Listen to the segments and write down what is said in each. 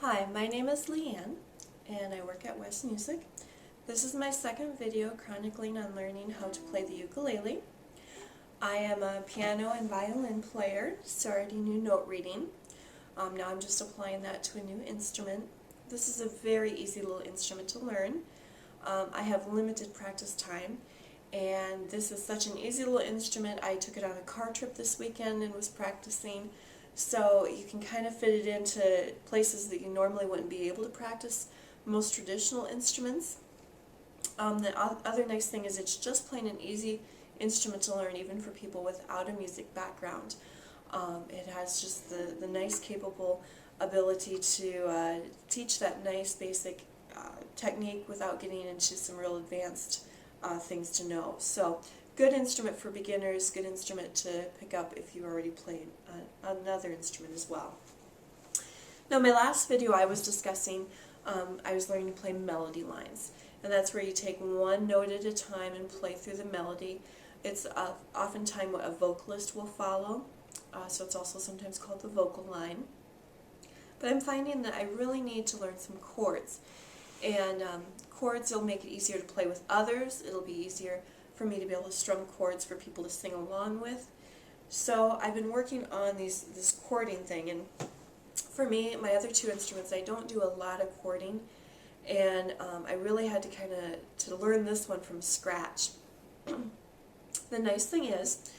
Hi, my name is Lea Ann, and I work at West Music. This is my second video chronicling on learning how to play the ukulele. I am a piano and violin player, so I already knew note reading. Now I'm just applying that to a new instrument. This is a very easy little instrument to learn. I have limited practice time, and this is such an easy little instrument. I took it on a car trip this weekend and was practicing. So you can kind of fit it into places that you normally wouldn't be able to practice most traditional instruments. The other nice thing is it's just plain an easy instrument to learn, even for people without a music background. It has just the nice capable ability to teach that nice basic technique without getting into some real advanced things to know. So good instrument for beginners, good instrument to pick up if you already played another instrument as well. Now, my last video I was discussing, I was learning to play melody lines, and that's where you take one note at a time and play through the melody. It's oftentimes what a vocalist will follow, so it's also sometimes called the vocal line. But I'm finding that I really need to learn some chords, and chords will make it easier to play with others. It'll be easier for me to be able to strum chords for people to sing along with. So I've been working on this chording thing, and for me, my other two instruments, I don't do a lot of chording, and I really had to learn this one from scratch. The nice thing is,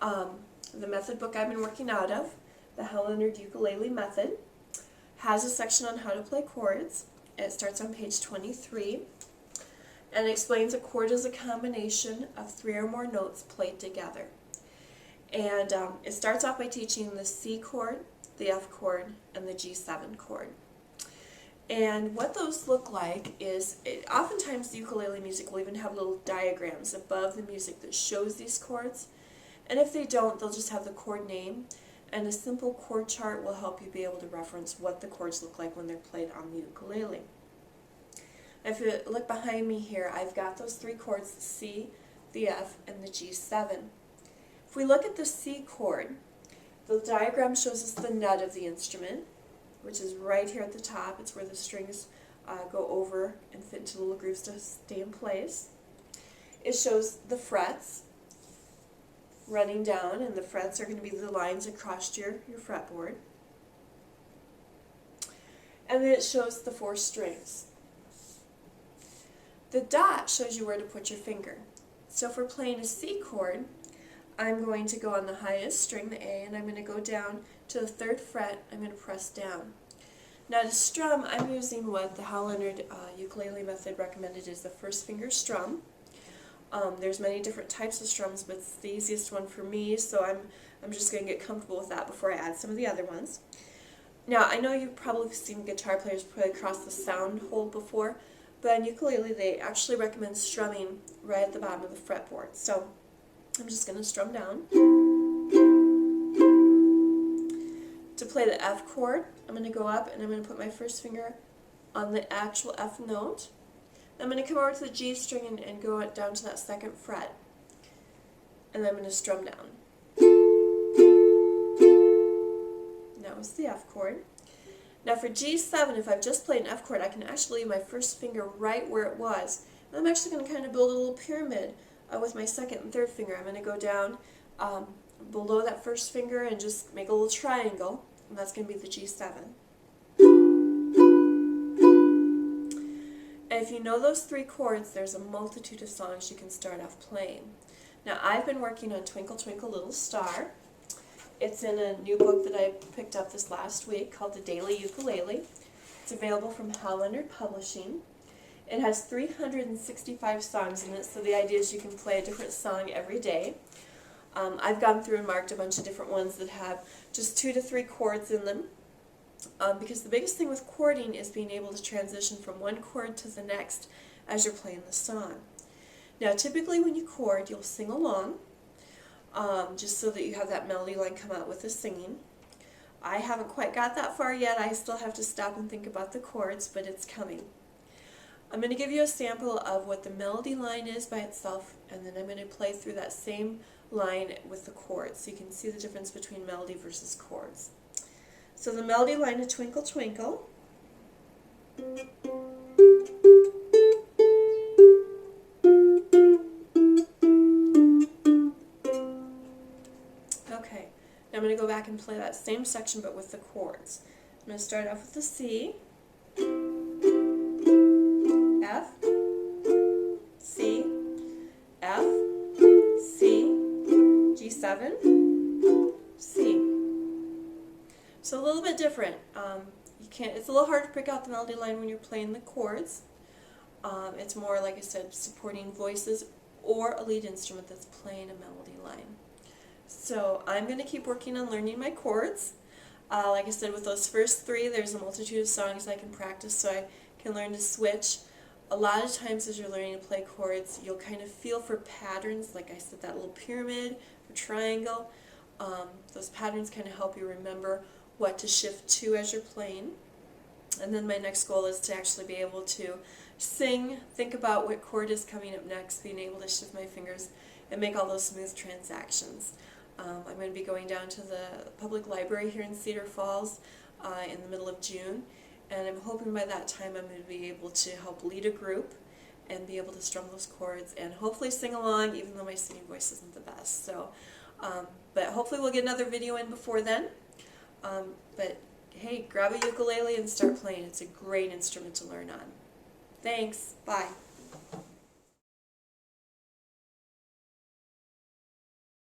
the method book I've been working out of, the Hell-Leonard Ukulele Method, has a section on how to play chords. It starts on page 23. And it explains a chord is a combination of 3 or more notes played together. And it starts off by teaching the C chord, the F chord, and the G7 chord. And what those look like is, oftentimes the ukulele music will even have little diagrams above the music that shows these chords. And if they don't, they'll just have the chord name. And a simple chord chart will help you be able to reference what the chords look like when they're played on the ukulele. If you look behind me here, I've got those 3 chords, the C, the F, and the G7. If we look at the C chord, the diagram shows us the nut of the instrument, which is right here at the top. It's where the strings go over and fit into the little grooves to stay in place. It shows the frets running down, and the frets are going to be the lines across your fretboard. And then it shows the 4 strings. The dot shows you where to put your finger. So if we're playing a C chord, I'm going to go on the highest string, the A, and I'm going to go down to the 3rd fret. I'm going to press down. Now to strum, I'm using what the Hell-Leonard Ukulele Method recommended is the first finger strum. There's many different types of strums, but it's the easiest one for me, so I'm just going to get comfortable with that before I add some of the other ones. Now, I know you've probably seen guitar players play across the sound hole before, but on ukulele they actually recommend strumming right at the bottom of the fretboard. So I'm just going to strum down. To play the F chord, I'm going to go up and I'm going to put my first finger on the actual F note. I'm going to come over to the G string and go down to that 2nd fret. And then I'm going to strum down. That was the F chord. Now for G7, if I've just played an F chord, I can actually leave my first finger right where it was. And I'm actually going to kind of build a little pyramid with my 2nd and 3rd finger. I'm going to go down below that first finger and just make a little triangle, and that's going to be the G7. And if you know those 3 chords, there's a multitude of songs you can start off playing. Now I've been working on Twinkle, Twinkle, Little Star. It's in a new book that I picked up this last week called The Daily Ukulele. It's available from Hell-Leonard Publishing. It has 365 songs in it, so the idea is you can play a different song every day. I've gone through and marked a bunch of different ones that have just 2 to 3 chords in them, because the biggest thing with chording is being able to transition from one chord to the next as you're playing the song. Now typically when you chord, you'll sing along, just so that you have that melody line come out with the singing. I haven't quite got that far yet. I still have to stop and think about the chords, but it's coming. I'm going to give you a sample of what the melody line is by itself, and then I'm going to play through that same line with the chords so you can see the difference between melody versus chords. So the melody line of Twinkle, Twinkle Okay, now I'm going to go back and play that same section but with the chords. I'm going to start off with the C, F, C, F, C, G7, C. So a little bit different. It's a little hard to pick out the melody line when you're playing the chords. It's more, like I said, supporting voices or a lead instrument that's playing a melody line. So I'm going to keep working on learning my chords. Like I said, with those first three, there's a multitude of songs I can practice so I can learn to switch. A lot of times as you're learning to play chords, you'll kind of feel for patterns, like I said, that little pyramid or triangle. Those patterns kind of help you remember what to shift to as you're playing. And then my next goal is to actually be able to sing, think about what chord is coming up next, being able to shift my fingers and make all those smooth transactions. I'm going to be going down to the public library here in Cedar Falls in the middle of June, and I'm hoping by that time I'm going to be able to help lead a group and be able to strum those chords and hopefully sing along, even though my singing voice isn't the best. So, but hopefully we'll get another video in before then. But hey, grab a ukulele and start playing. It's a great instrument to learn on. Thanks. Bye.